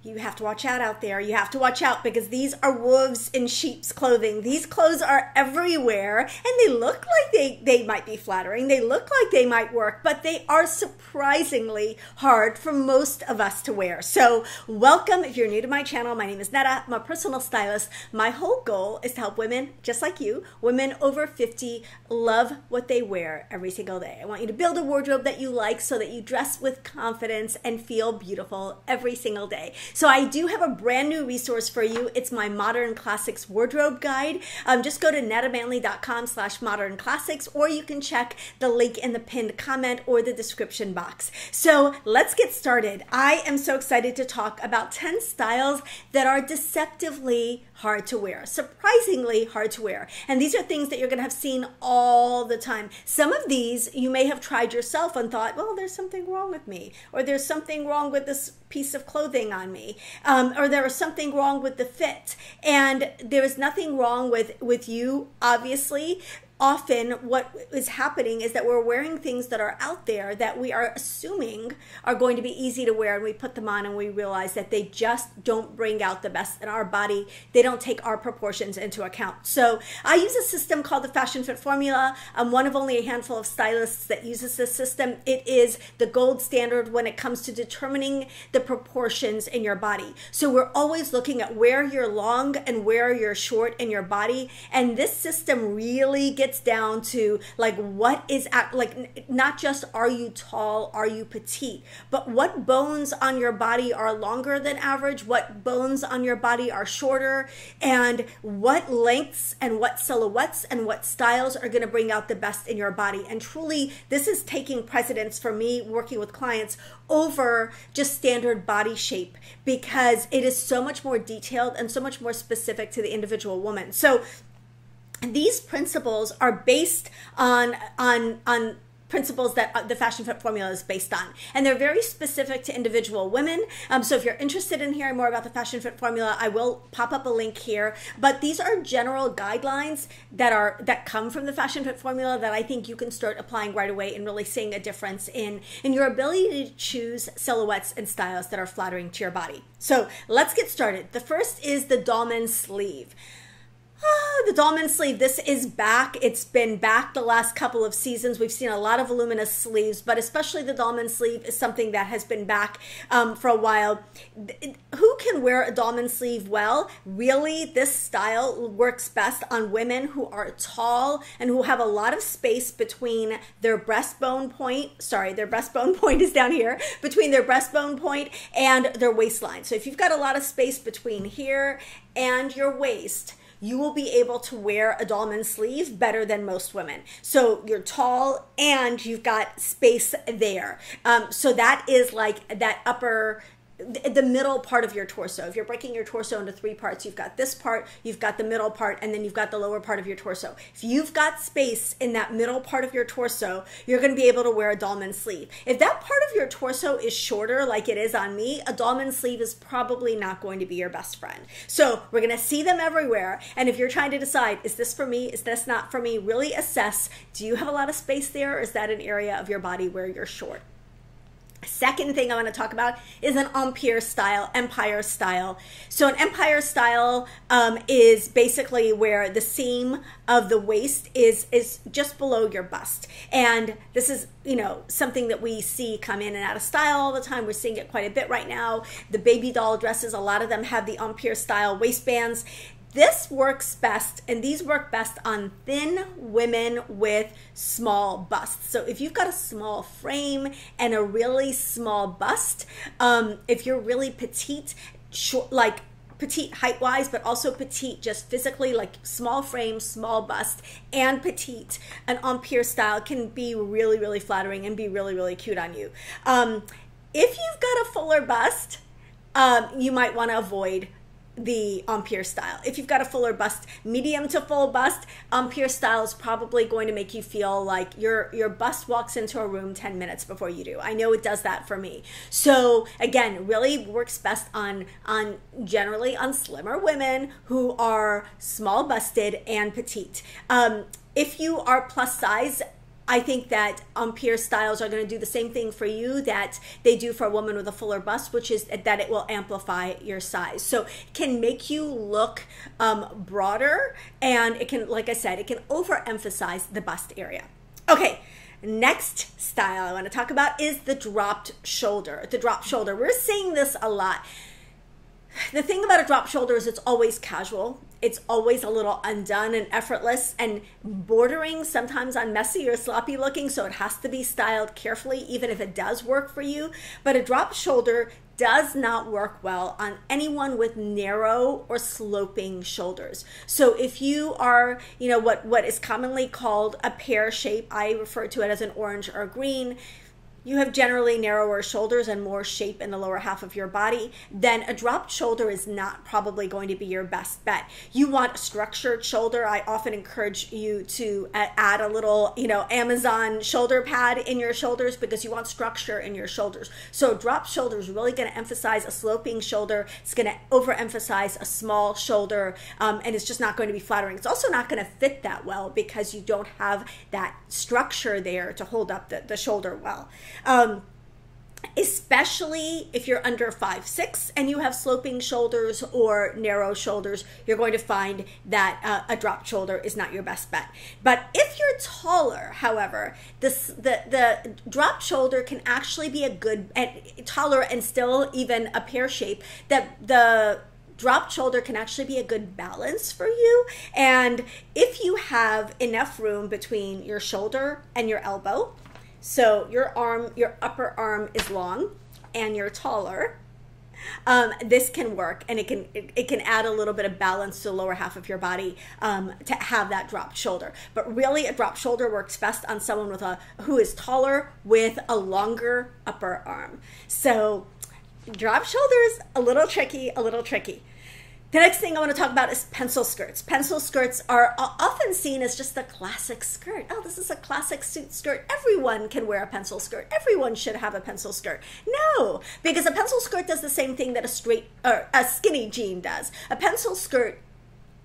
You have to watch out there. You have to watch out because these are wolves in sheep's clothing. These clothes are everywhere and they look like they might be flattering. They look like they might work, but they are surprisingly hard for most of us to wear. So welcome. If you're new to my channel, my name is Netta. I'm a personal stylist. My whole goal is to help women just like you, women over 50, love what they wear every single day. I want you to build a wardrobe that you like so that you dress with confidence and feel beautiful every single day. So I do have a brand new resource for you. It's my Modern Classics Wardrobe Guide. Just go to nettamanley.com/modern classics, or you can check the link in the pinned comment or the description box. So let's get started. I am so excited to talk about 10 styles that are deceptively hard to wear, surprisingly hard to wear. And these are things that you're going to have seen all the time. Some of these you may have tried yourself and thought, well, there's something wrong with me, or there's something wrong with this piece of clothing on me, or there was something wrong with the fit. And there is nothing wrong with you, obviously. Often what is happening is that we're wearing things that are out there that we are assuming are going to be easy to wear, and we put them on and we realize that they just don't bring out the best in our body. They don't take our proportions into account. So I use a system called the Fashion Fit Formula. I'm one of only a handful of stylists that uses this system. It is the gold standard when it comes to determining the proportions in your body. So we're always looking at where you're long and where you're short in your body, and this system really gets down to like what is like not just are you tall, are you petite, but what bones on your body are longer than average, what bones on your body are shorter, and what lengths and what silhouettes and what styles are going to bring out the best in your body. And truly, this is taking precedence for me working with clients over just standard body shape, because it is so much more detailed and so much more specific to the individual woman. So these principles are based on principles that the Fashion Fit Formula is based on, and they're very specific to individual women. So if you're interested in hearing more about the Fashion Fit Formula, I will pop up a link here. But these are general guidelines that come from the Fashion Fit Formula that I think you can start applying right away and really seeing a difference in your ability to choose silhouettes and styles that are flattering to your body. So let's get started. The first is the Dolman Sleeve. The Dolman Sleeve, this is back. It's been back the last couple of seasons. We've seen a lot of voluminous sleeves, but especially the Dolman Sleeve is something that has been back for a while. Who can wear a Dolman Sleeve well? Really, this style works best on women who are tall and who have a lot of space between their breastbone point. Sorry, their breastbone point is down here, between their breastbone point and their waistline. So if you've got a lot of space between here and your waist, you will be able to wear a Dolman Sleeve better than most women. So you're tall and you've got space there. So that is like that the middle part of your torso. If you're breaking your torso into 3 parts, you've got this part, you've got the middle part, and then you've got the lower part of your torso. If you've got space in that middle part of your torso, you're going to be able to wear a Dolman Sleeve. If that part of your torso is shorter, like it is on me, a Dolman Sleeve is probably not going to be your best friend. So we're going to see them everywhere. And if you're trying to decide, is this for me? Is this not for me? Really assess, do you have a lot of space there, or is that an area of your body where you're short? Second thing I want to talk about is an empire style. So an empire style is basically where the seam of the waist is just below your bust. And this is, something that we see come in and out of style all the time. We're seeing it quite a bit right now. The baby doll dresses, a lot of them have the empire style waistbands. This works best, and these work best on thin women with small busts. So if you've got a small frame and a really small bust, if you're really petite, short, like petite height-wise, but also petite just physically, like small frame, small bust, and petite, an empire style can be really, really flattering and be really, really cute on you. If you've got a fuller bust, you might want to avoid the empire style. If you've got a fuller bust, medium to full bust, empire style is probably going to make you feel like your bust walks into a room 10 minutes before you do. I know it does that for me. So again, really works best generally on slimmer women who are small busted and petite. If you are plus size, I think that Empire styles are going to do the same thing for you that they do for a woman with a fuller bust, which is that it will amplify your size. So it can make you look broader, and it can, like I said, it can overemphasize the bust area. Okay, next style I want to talk about is the dropped shoulder. The dropped shoulder. We're seeing this a lot. The thing about a drop shoulder is it's always casual. It's always a little undone and effortless and bordering sometimes on messy or sloppy looking, so it has to be styled carefully even if it does work for you. But a drop shoulder does not work well on anyone with narrow or sloping shoulders. So if you are, you know, what is commonly called a pear shape, I refer to it as an orange or green, you have generally narrower shoulders and more shape in the lower half of your body, then a dropped shoulder is not probably going to be your best bet. You want a structured shoulder. I often encourage you to add a little, you know, Amazon shoulder pad in your shoulders because you want structure in your shoulders. So a dropped shoulder is really going to emphasize a sloping shoulder. It's going to overemphasize a small shoulder, and it's just not going to be flattering. It's also not going to fit that well because you don't have that structure there to hold up the shoulder well. Especially if you're under 5'6" and you have sloping shoulders or narrow shoulders, you're going to find that a drop shoulder is not your best bet. But if you're taller, however, the drop shoulder can actually be a good, taller and still even a pear shape, that the dropped shoulder can actually be a good balance for you. And if you have enough room between your shoulder and your elbow, so your upper arm is long and you're taller, this can work, and it can add a little bit of balance to the lower half of your body to have that dropped shoulder. But really, a dropped shoulder works best on someone who is taller with a longer upper arm. So drop shoulders, a little tricky, a little tricky. The next thing I want to talk about is pencil skirts. Pencil skirts are often seen as just a classic skirt. Oh, this is a classic suit skirt. Everyone can wear a pencil skirt. Everyone should have a pencil skirt. No, because a pencil skirt does the same thing that a skinny jean does. A pencil skirt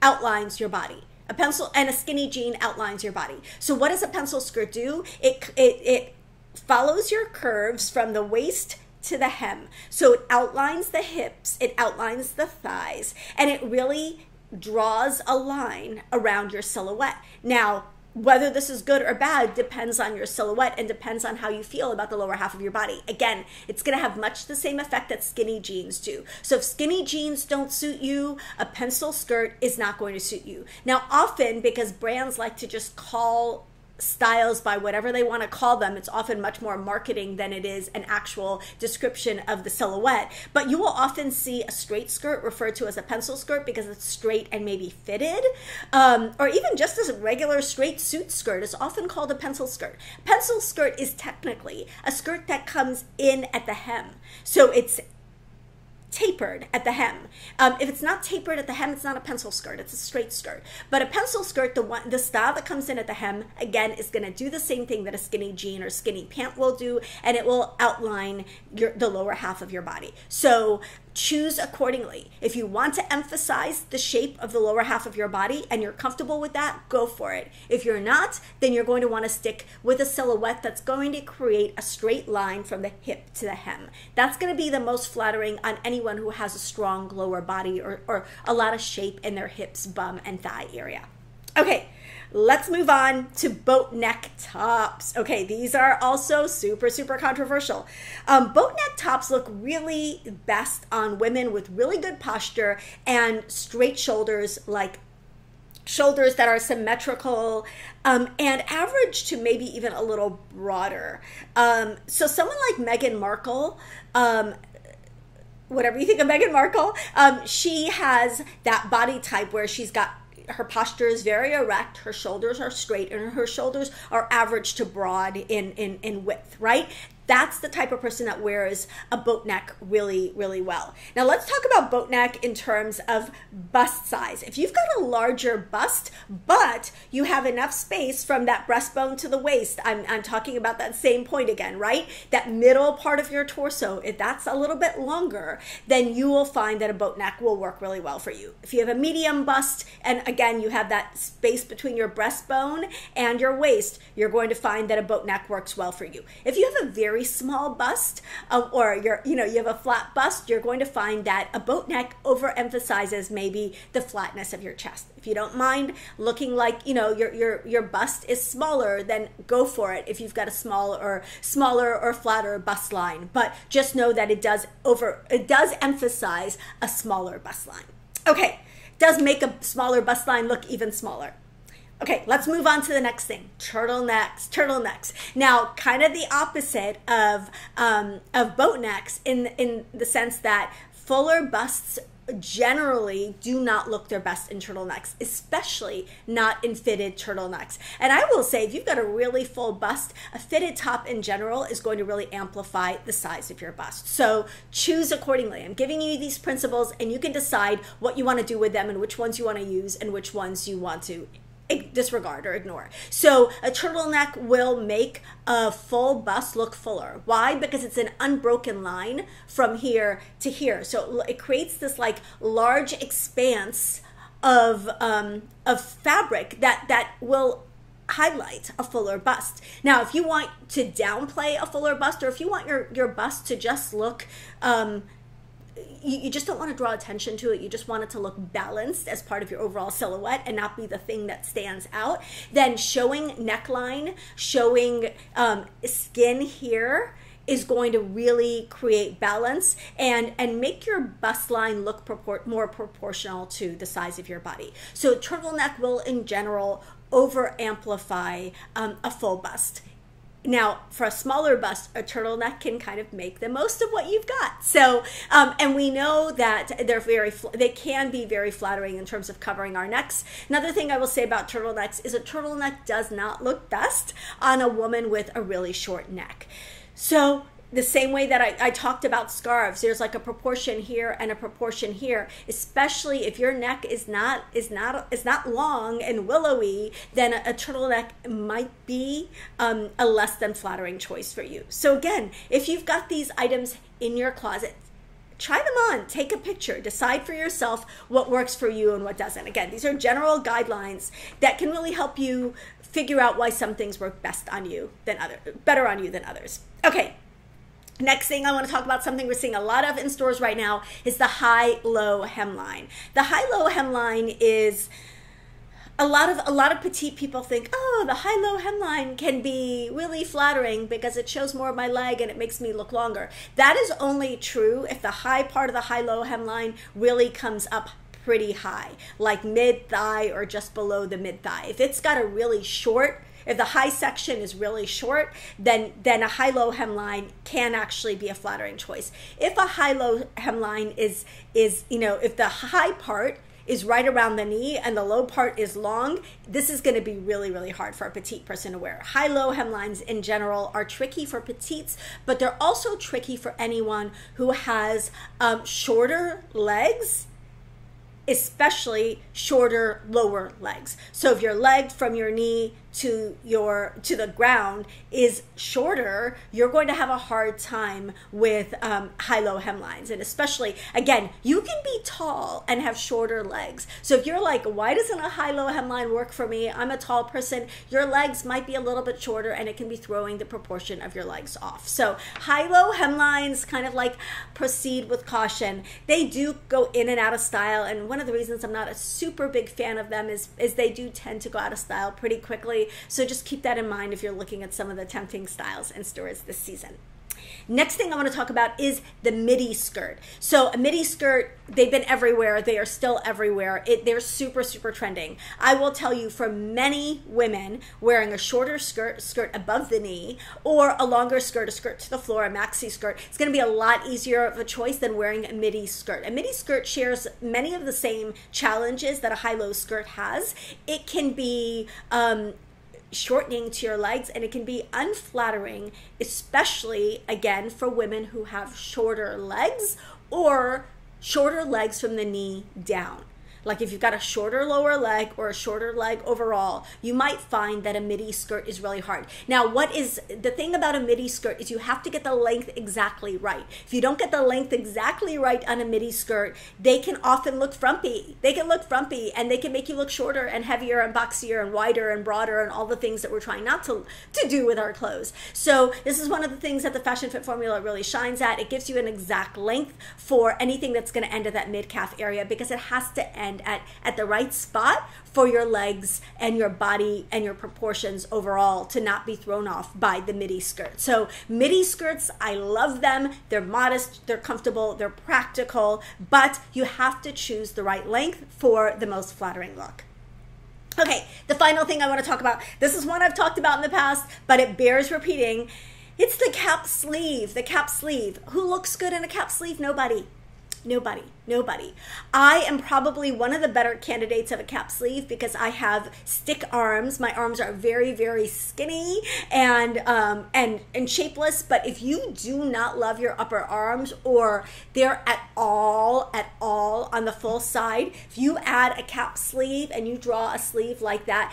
outlines your body. A pencil and a skinny jean outlines your body. So what does a pencil skirt do? It follows your curves from the waist to the hem. So it outlines the hips, it outlines the thighs, and it really draws a line around your silhouette. Now, whether this is good or bad depends on your silhouette and depends on how you feel about the lower half of your body. Again, it's going to have much the same effect that skinny jeans do. So if skinny jeans don't suit you, a pencil skirt is not going to suit you. Now, often, because brands like to just call styles by whatever they want to call them, it's often much more marketing than it is an actual description of the silhouette. But you will often see a straight skirt referred to as a pencil skirt because it's straight and maybe fitted, or even just as a regular straight suit skirt is often called a pencil skirt. Pencil skirt is technically a skirt that comes in at the hem, so it's tapered at the hem. If it's not tapered at the hem, it's not a pencil skirt, it's a straight skirt. But a pencil skirt, the style that comes in at the hem, again, is going to do the same thing that a skinny jean or skinny pant will do, and it will outline the lower half of your body. So choose accordingly. If you want to emphasize the shape of the lower half of your body and you're comfortable with that, go for it. If you're not, then you're going to want to stick with a silhouette that's going to create a straight line from the hip to the hem. That's going to be the most flattering on anyone who has a strong lower body or a lot of shape in their hips, bum, and thigh area. Okay, let's move on to boat neck tops. Okay, these are also super, super controversial. Boat neck tops look really best on women with really good posture and straight shoulders, like shoulders that are symmetrical, and average to maybe even a little broader. So someone like Meghan Markle, whatever you think of Meghan Markle, she has that body type where her posture is very erect, her shoulders are straight, and her shoulders are average to broad in width, right? That's the type of person that wears a boat neck really, really well. Now let's talk about boat neck in terms of bust size. If you've got a larger bust, but you have enough space from that breastbone to the waist, I'm talking about that same point again, right? That middle part of your torso, if that's a little bit longer, then you will find that a boat neck will work really well for you. If you have a medium bust, and again, you have that space between your breastbone and your waist, you're going to find that a boat neck works well for you. If you have a very small bust, or you have a flat bust, you're going to find that a boat neck overemphasizes maybe the flatness of your chest. If you don't mind looking like, your bust is smaller, then go for it if you've got a smaller or flatter bust line. But just know that it does emphasize a smaller bust line. Okay, does make a smaller bust line look even smaller. Okay, let's move on to the next thing. Turtlenecks. Now, kind of the opposite of boat necks in the sense that fuller busts generally do not look their best in turtlenecks, especially not in fitted turtlenecks. And I will say, if you've got a really full bust, a fitted top in general is going to really amplify the size of your bust. So choose accordingly. I'm giving you these principles, and you can decide what you want to do with them and which ones you want to use and which ones you want to disregard or ignore. So a turtleneck will make a full bust look fuller. Why? Because it's an unbroken line from here to here. So it creates this like large expanse of fabric that will highlight a fuller bust. Now, if you want to downplay a fuller bust, or if you want your bust to just look you just don't want to draw attention to it, you just want it to look balanced as part of your overall silhouette and not be the thing that stands out, then showing neckline, showing skin here is going to really create balance and make your bust line look more proportional to the size of your body. So turtleneck will in general over amplify a full bust. Now, for a smaller bust, a turtleneck can kind of make the most of what you've got. So, and we know that they can be very flattering in terms of covering our necks. Another thing I will say about turtlenecks is a turtleneck does not look best on a woman with a really short neck. So the same way that I talked about scarves, there's like a proportion here and a proportion here, especially if your neck is not long and willowy, then a turtleneck might be a less than flattering choice for you. So again, if you've got these items in your closet, try them on, take a picture, decide for yourself what works for you and what doesn't. Again, these are general guidelines that can really help you figure out why some things work better on you than others. Okay. Next thing I want to talk about, something we're seeing a lot of in stores right now, is the high-low hemline. The high-low hemline is a lot of petite people think, oh, the high-low hemline can be really flattering because it shows more of my leg and it makes me look longer. That is only true if the high part of the high-low hemline really comes up pretty high, like mid-thigh or just below the mid-thigh. If it's got a really short, if the high section is really short, then a high-low hemline can actually be a flattering choice. If a high-low hemline is if the high part is right around the knee and the low part is long, this is going to be really, really hard for a petite person to wear. High-low hemlines in general are tricky for petites, but they're also tricky for anyone who has shorter legs, especially shorter lower legs. So if your leg from your knee to the ground is shorter, you're going to have a hard time with high-low hemlines. And especially, again, you can be tall and have shorter legs. So if you're like, why doesn't a high-low hemline work for me? I'm a tall person. Your legs might be a little bit shorter and it can be throwing the proportion of your legs off. So high-low hemlines, kind of like proceed with caution. They do go in and out of style, and one of the reasons I'm not a super big fan of them is they do tend to go out of style pretty quickly. So just keep that in mind if you're looking at some of the tempting styles in stores this season. Next thing I want to talk about is the midi skirt. So a midi skirt, they've been everywhere. They are still everywhere. They're super, super trending. I will tell you, for many women, wearing a shorter skirt above the knee, or a longer skirt, a skirt to the floor, a maxi skirt, it's going to be a lot easier of a choice than wearing a midi skirt. A midi skirt shares many of the same challenges that a high-low skirt has. It can be shortening to your legs, and it can be unflattering, especially again for women who have shorter legs or shorter legs from the knee down. Like if you've got a shorter lower leg or a shorter leg overall, you might find that a midi skirt is really hard. Now, what is the thing about a midi skirt is you have to get the length exactly right. If you don't get the length exactly right on a midi skirt, they can often look frumpy. They can look frumpy, and they can make you look shorter and heavier and boxier and wider and broader and all the things that we're trying not to do with our clothes. So this is one of the things that the Fashion Fit formula really shines at. It gives you an exact length for anything that's going to end at that mid-calf area, because it has to end at the right spot for your legs and your body and your proportions overall to not be thrown off by the midi skirt. So midi skirts, I love them. They're modest, they're comfortable, they're practical, but you have to choose the right length for the most flattering look. Okay, the final thing I want to talk about, this is one I've talked about in the past, but it bears repeating. It's the cap sleeve, the cap sleeve. Who looks good in a cap sleeve? Nobody. Nobody. I am probably one of the better candidates of a cap sleeve because I have stick arms. My arms are very, very skinny and shapeless. But if you do not love your upper arms, or they're at all on the full side, if you add a cap sleeve and you draw a sleeve like that,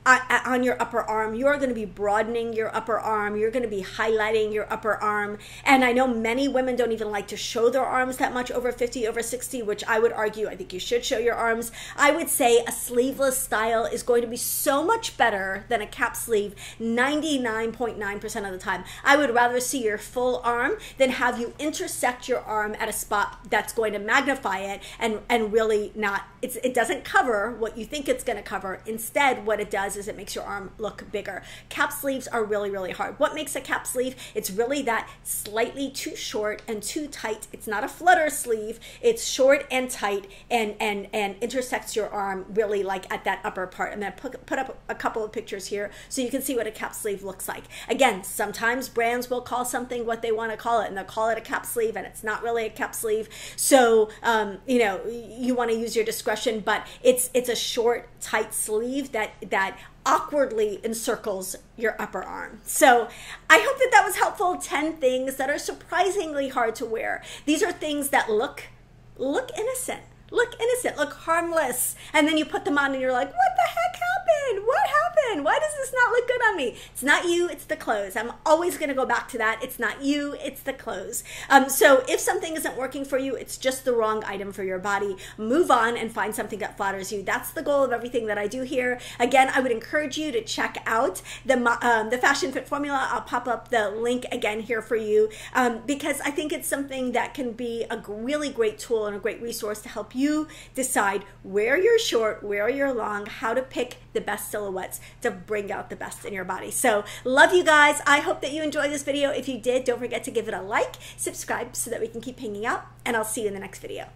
on your upper arm, you're going to be broadening your upper arm. You're going to be highlighting your upper arm. And I know many women don't even like to show their arms that much over 50, over 60, which I would argue, I think you should show your arms. I would say a sleeveless style is going to be so much better than a cap sleeve 99.9% of the time. I would rather see your full arm than have you intersect your arm at a spot that's going to magnify it and really not, it doesn't cover what you think it's going to cover. Instead, what it does is it makes your arm look bigger. Cap sleeves are really, really hard. What makes a cap sleeve? It's really that slightly too short and too tight. It's not a flutter sleeve. It's short and tight and intersects your arm really like at that upper part. I'm going to put up a couple of pictures here so you can see what a cap sleeve looks like. Again, sometimes brands will call something what they want to call it, and they'll call it a cap sleeve, and it's not really a cap sleeve. So, you know, you want to use your discretion, but it's a short, tight sleeve that awkwardly encircles your upper arm. So I hope that was helpful. 10 things that are surprisingly hard to wear. These are things that look innocent. Look harmless. And then you put them on and you're like, what the heck happened? What happened? Why does this not look good on me? It's not you, it's the clothes. I'm always going to go back to that. It's not you, it's the clothes. So if something isn't working for you, it's just the wrong item for your body. Move on and find something that flatters you. That's the goal of everything that I do here. Again, I would encourage you to check out the Fashion Fit formula. I'll pop up the link again here for you because I think it's something that can be a really great tool and a great resource to help you decide where you're short, where you're long, how to pick the best silhouettes to bring out the best in your body. So love you guys. I hope that you enjoyed this video. If you did, don't forget to give it a like, subscribe so that we can keep hanging out, and I'll see you in the next video.